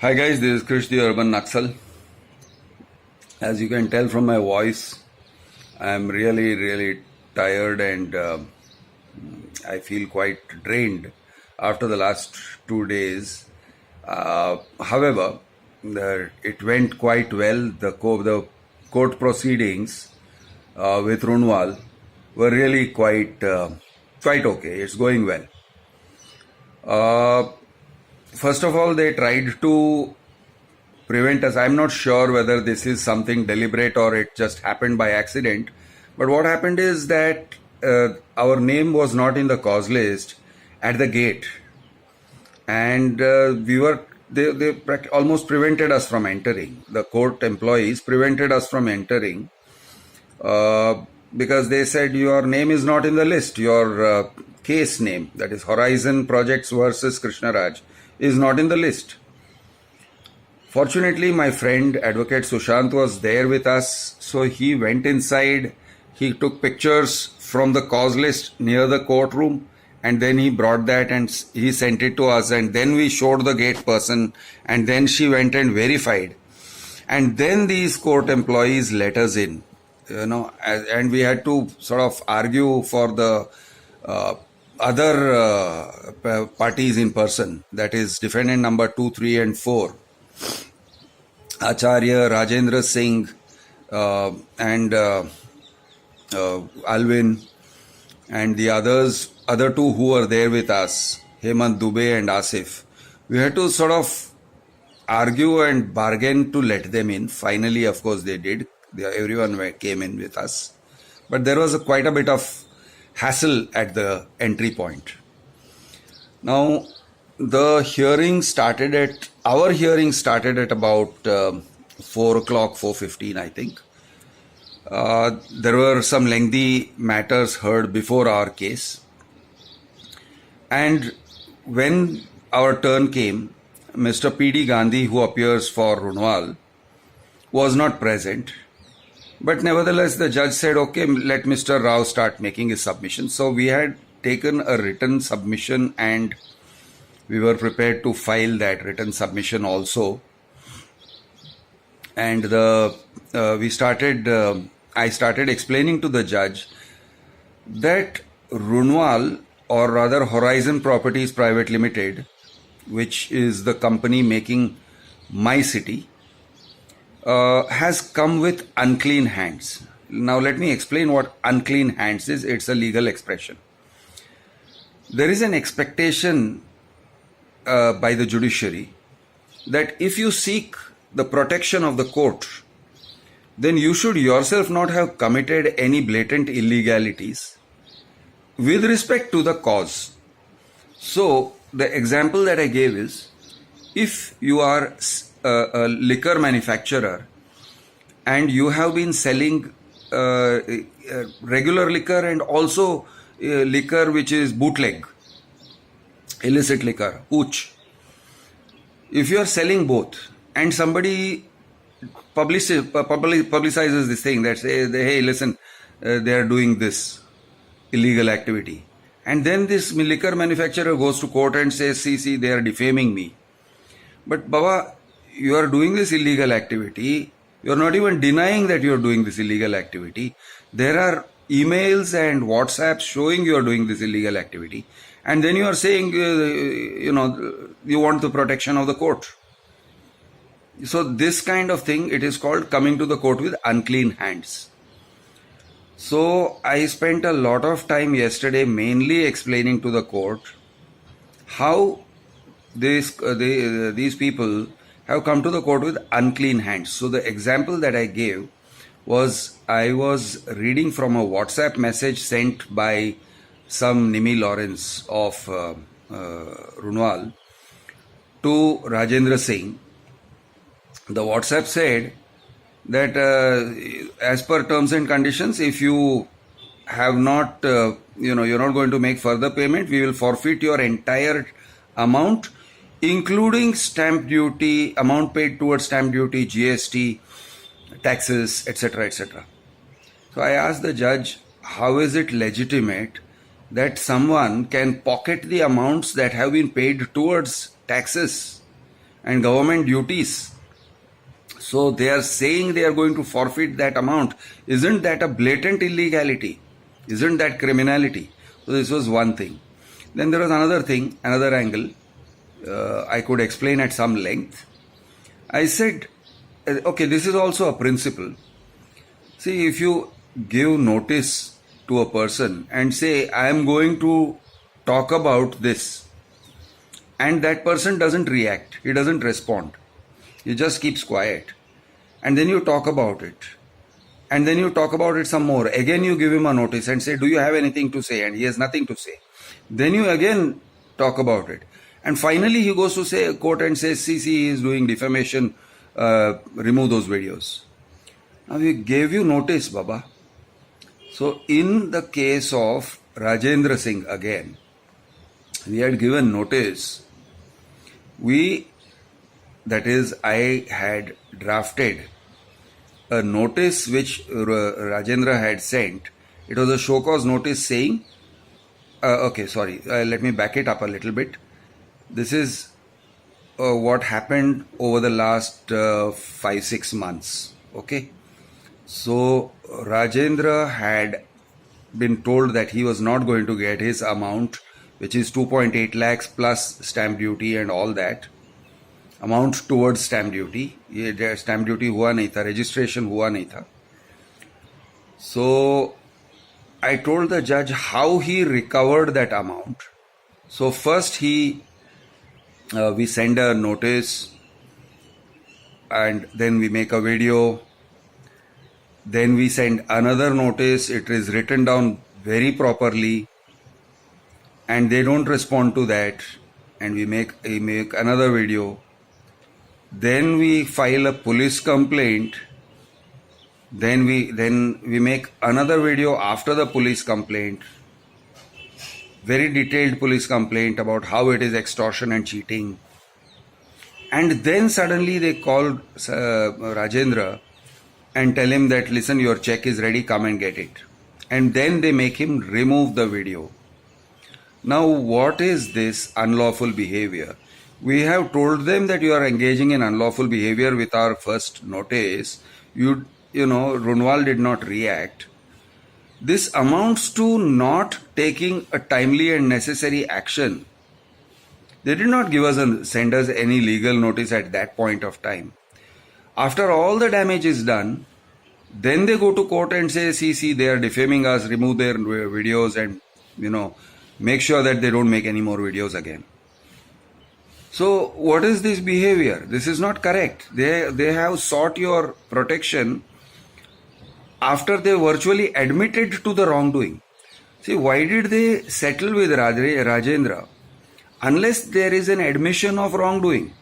Hi guys, this is Krish the Urban Naxal. As you can tell from my voice, I am really tired and I feel quite drained after the last 2 days. However, it went quite well. The court proceedings with Runwal were really quite okay. It's going well. First of all, they tried to prevent us. I'm not sure whether this is something deliberate or it just happened by accident. But what happened is that our name was not in the cause list at the gate, and they almost prevented us from entering. The court employees prevented us from entering because they said your name is not in the list. Your case name, that is Horizon Projects versus Krishnaraj, is not in the list. Fortunately, my friend Advocate Sushant was there with us, so he went inside, he took pictures from the cause list near the courtroom, and then he brought that and he sent it to us, and then we showed the gate person, and then she went and verified. And then these court employees let us in, and we had to sort of argue for the other parties in person, that is defendant number 2, 3 and 4. Acharya, Rajendra Singh and Alvin and the other two who were there with us, Hemant Dubey and Asif. We had to sort of argue and bargain to let them in. Finally, of course, they did. Everyone came in with us. But there was quite a bit of hassle at the entry point. Now, our hearing started at about 4 o'clock, 4:15, I think. There were some lengthy matters heard before our case. And when our turn came, Mr. P.D. Gandhi, who appears for Runwal, was not present. But nevertheless, the judge said, okay, let Mr. Rao start making his submission. So we had taken a written submission and we were prepared to file that written submission also. And I started explaining to the judge that Runwal, or rather Horizon Properties Private Limited, which is the company making my city, has come with unclean hands. Now let me explain what unclean hands is. It's a legal expression. There is an expectation by the judiciary that if you seek the protection of the court, then you should yourself not have committed any blatant illegalities with respect to the cause. So the example that I gave is, if you are a liquor manufacturer and you have been selling regular liquor and also liquor which is bootleg, illicit liquor, hooch. If you are selling both and somebody publicizes this thing that says, hey, listen, they are doing this illegal activity, and then this liquor manufacturer goes to court and says, see, they are defaming me. But Baba, you are doing this illegal activity. You are not even denying that you are doing this illegal activity. There are emails and WhatsApps showing you are doing this illegal activity. And then you are saying, you want the protection of the court. So this kind of thing, it is called coming to the court with unclean hands. So I spent a lot of time yesterday mainly explaining to the court how these people have come to the court with unclean hands. So the example that I gave was, I was reading from a WhatsApp message sent by some Nimi Lawrence of Runwal to Rajendra Singh. The WhatsApp said that as per terms and conditions, if you have not, you're not going to make further payment, we will forfeit your entire amount, including stamp duty, amount paid towards stamp duty, GST, taxes, etc., etc. So I asked the judge, how is it legitimate that someone can pocket the amounts that have been paid towards taxes and government duties. So they are saying they are going to forfeit that amount. Isn't that a blatant illegality? Isn't that criminality? So this was one thing. Then there was another thing, another angle. I could explain at some length. I said, okay, this is also a principle. See, if you give notice to a person and say, I am going to talk about this, and that person doesn't react, he doesn't respond, he just keeps quiet, and then you talk about it, and then you talk about it some more, again you give him a notice and say, do you have anything to say? And he has nothing to say. Then you again talk about it, and finally he goes to say court and says, see, is doing defamation, remove those videos. Now we gave you notice, Baba. So in the case of Rajendra Singh again, we had given notice. I had drafted a notice which Rajendra had sent. It was a show cause notice saying, let me back it up a little bit. This is what happened over the last 5-6 months. Okay. So Rajendra had been told that he was not going to get his amount, which is 2.8 lakhs plus stamp duty and all that. Amount towards stamp duty. Stamp duty हुआ नहीं था, registration हुआ नहीं था. So I told the judge how he recovered that amount. So first we send a notice, and then we make a video. Then we send another notice. It is written down very properly, and they don't respond to that. And we make another video. Then we file a police complaint. Then we make another video after the police complaint. Very detailed police complaint about how it is extortion and cheating. And then suddenly they called Rajendra and tell him that, listen, your check is ready, come and get it. And then they make him remove the video. Now, what is this unlawful behavior? We have told them that you are engaging in unlawful behavior with our first notice. Runwal did not react. This amounts to not taking a timely and necessary action. They did not send us any legal notice at that point of time. After all the damage is done, then they go to court and say, see, they are defaming us, remove their videos and, make sure that they don't make any more videos again. So what is this behavior? This is not correct. They have sought your protection after they virtually admitted to the wrongdoing. See, why did they settle with Rajendra? Unless there is an admission of wrongdoing.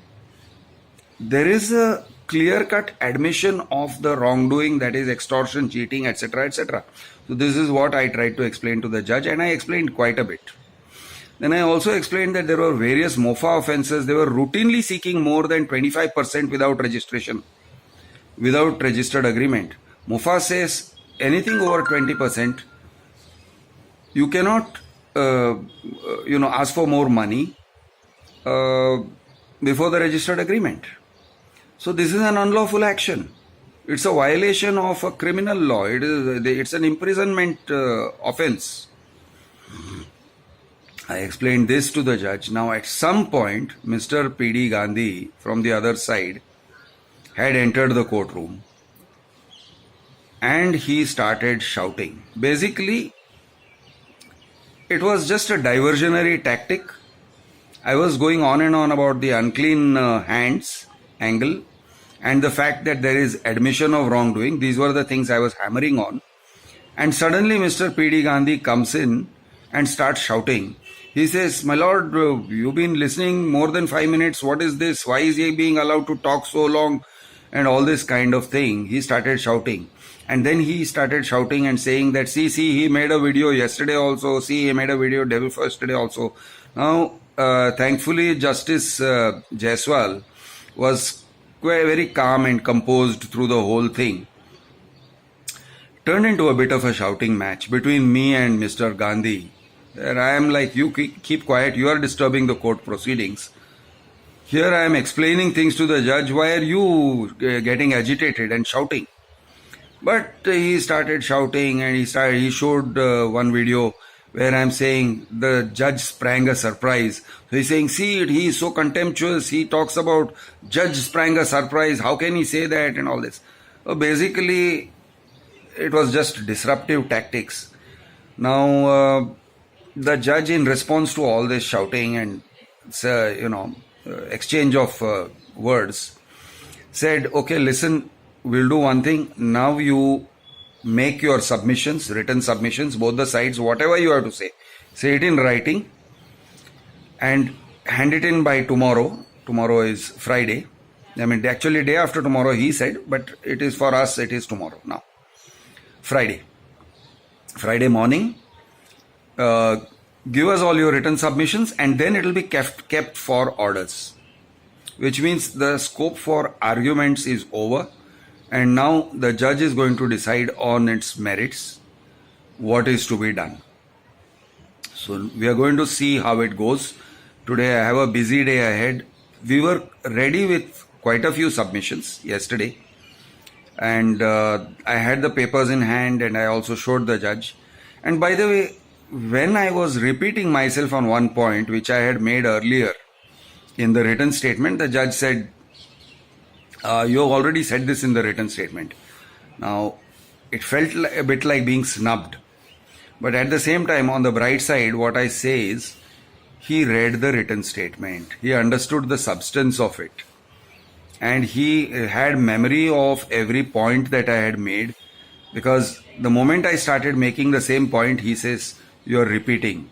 There is a clear-cut admission of the wrongdoing, that is extortion, cheating, etc., etc. So this is what I tried to explain to the judge, and I explained quite a bit. Then I also explained that there were various MOFA offences. They were routinely seeking more than 25% without registration, without registered agreement. MOFA says anything over 20%, you cannot, ask for more money before the registered agreement. So this is an unlawful action. It's a violation of a criminal law. It's an imprisonment offence. I explained this to the judge. Now at some point, Mr. P.D. Gandhi from the other side had entered the courtroom and he started shouting. Basically, it was just a diversionary tactic. I was going on and on about the unclean hands angle and the fact that there is admission of wrongdoing. These were the things I was hammering on. And suddenly Mr. P.D. Gandhi comes in and starts shouting. He says, my lord, you've been listening more than 5 minutes. What is this? Why is he being allowed to talk so long? And all this kind of thing. He started shouting. And then he started shouting and saying that, see, he made a video yesterday also. See, he made a video day before yesterday also. Now, thankfully, Justice Jaiswal was very calm and composed through the whole thing. Turned into a bit of a shouting match between me and Mr. Gandhi. And I am like, you keep quiet, you are disturbing the court proceedings. Here I am explaining things to the judge. Why are you getting agitated and shouting? But he started shouting, and he showed one video where I'm saying the judge sprang a surprise. So he's saying, see it, he is so contemptuous. He talks about judge sprang a surprise. How can he say that and all this? So basically, it was just disruptive tactics. Now, the judge, in response to all this shouting and exchange of words, said, okay, listen, we'll do one thing. Now you make your submissions, written submissions, both the sides, whatever you have to say it in writing and hand it in by tomorrow. Tomorrow is Friday. I mean, actually day after tomorrow, he said, but it is for us, it is tomorrow now. Friday morning, give us all your written submissions, and then it will be kept for orders, which means the scope for arguments is over, and now the judge is going to decide on its merits what is to be done. So we are going to see how it goes. Today I have a busy day ahead. We were ready with quite a few submissions yesterday, and I had the papers in hand, and I also showed the judge. And by the way, when I was repeating myself on one point which I had made earlier in the written statement, the judge said, you have already said this in the written statement. Now, it felt a bit like being snubbed. But at the same time, on the bright side, what I say is, he read the written statement. He understood the substance of it. And he had memory of every point that I had made. Because the moment I started making the same point, he says, you are repeating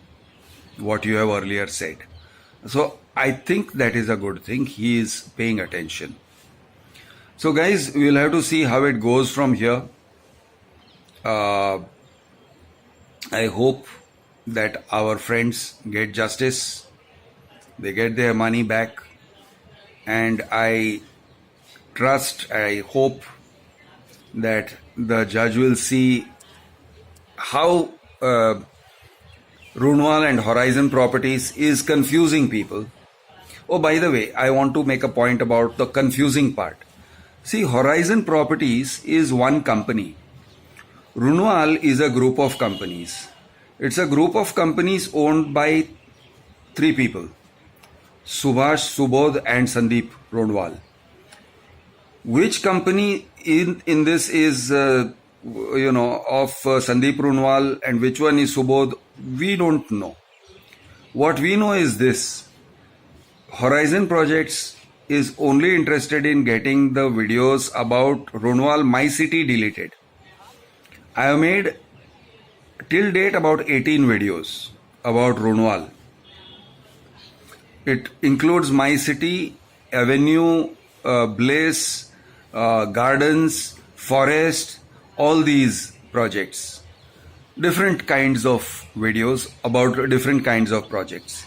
what you have earlier said. So I think that is a good thing. He is paying attention. So guys, we'll have to see how it goes from here. I hope that our friends get justice, they get their money back, and I hope that the judge will see how Runwal and Horizon Properties is confusing people. Oh, by the way, I want to make a point about the confusing part. See, Horizon Properties is one company. Runwal is a group of companies. It's a group of companies owned by three people: Subhash, Subodh and Sandeep Runwal. Which company in this is of Sandeep Runwal and which one is Subodh, we don't know. What we know is this: Horizon Projects is only interested in getting the videos about Runwal My City deleted. I have made till date about 18 videos about Runwal. It includes My City, Avenue, Bliss, Gardens, Forest, all these projects. Different kinds of videos about different kinds of projects.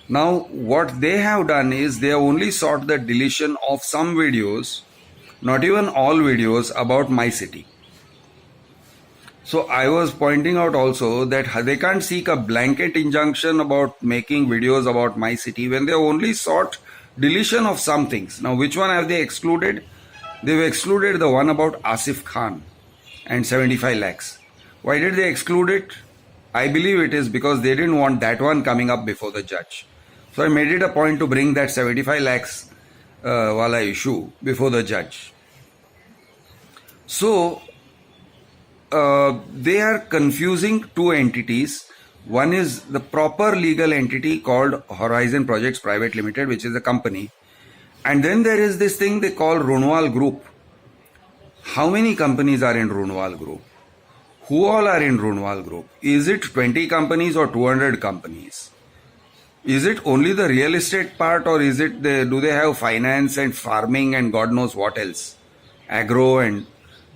Now, what they have done is they have only sought the deletion of some videos, not even all videos about My City. So I was pointing out also that they can't seek a blanket injunction about making videos about My City when they only sought deletion of some things. Now, which one have they excluded? They've excluded the one about Asif Khan and 75 lakhs. Why did they exclude it? I believe it is because they didn't want that one coming up before the judge. So I made it a point to bring that 75 lakhs wala issue before the judge. So they are confusing two entities. One is the proper legal entity called Horizon Projects Private Limited, which is a company. And then there is this thing they call Runwal Group. How many companies are in Runwal Group? Who all are in Runwal Group? Is it 20 companies or 200 companies? Is it only the real estate part, or is it do they have finance and farming and God knows what else? Agro, and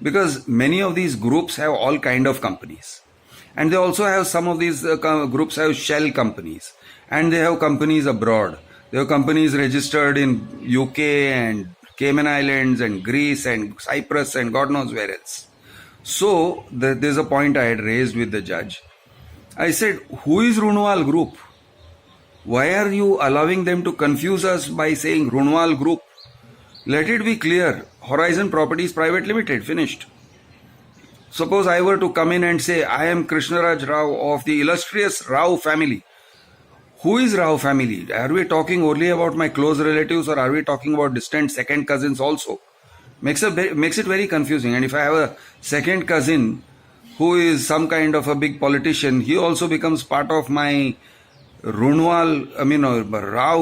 because many of these groups have all kind of companies. And they also have some of these groups have shell companies, and they have companies abroad. They have companies registered in UK and Cayman Islands and Greece and Cyprus and God knows where else. So there's a point I had raised with the judge. I said, who is Runwal Group? Why are you allowing them to confuse us by saying Runwal Group? Let it be clear, Horizon Properties Private Limited, finished. Suppose I were to come in and say, I am Krishnaraj Rao of the illustrious Rao family. Who is Rao family? Are we talking only about my close relatives, or are we talking about distant second cousins also? Makes it very confusing. And if I have a second cousin who is some kind of a big politician, he also becomes part of my Rao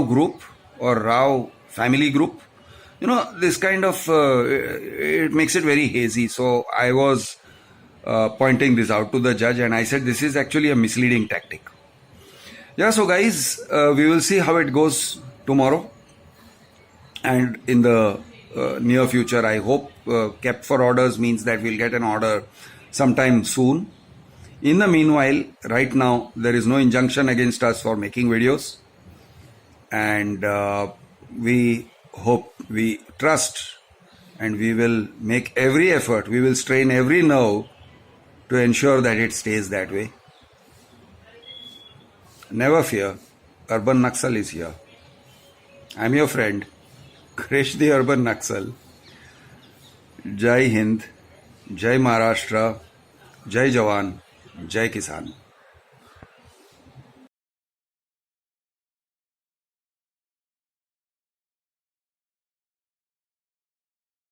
group or Rao family group. This kind of, it makes it very hazy. So I was pointing this out to the judge, and I said this is actually a misleading tactic. Yeah, so guys, we will see how it goes tomorrow and in the near future. I hope kept for orders means that we'll get an order sometime soon. In the meanwhile, right now, there is no injunction against us for making videos, and we hope, we trust, and we will make every effort, we will strain every nerve to ensure that it stays that way. Never fear, Urban Naxal is here. I'm your friend, Krish the Urban Naxal. Jai Hind, Jai Maharashtra, Jai Jawan, Jai Kisan.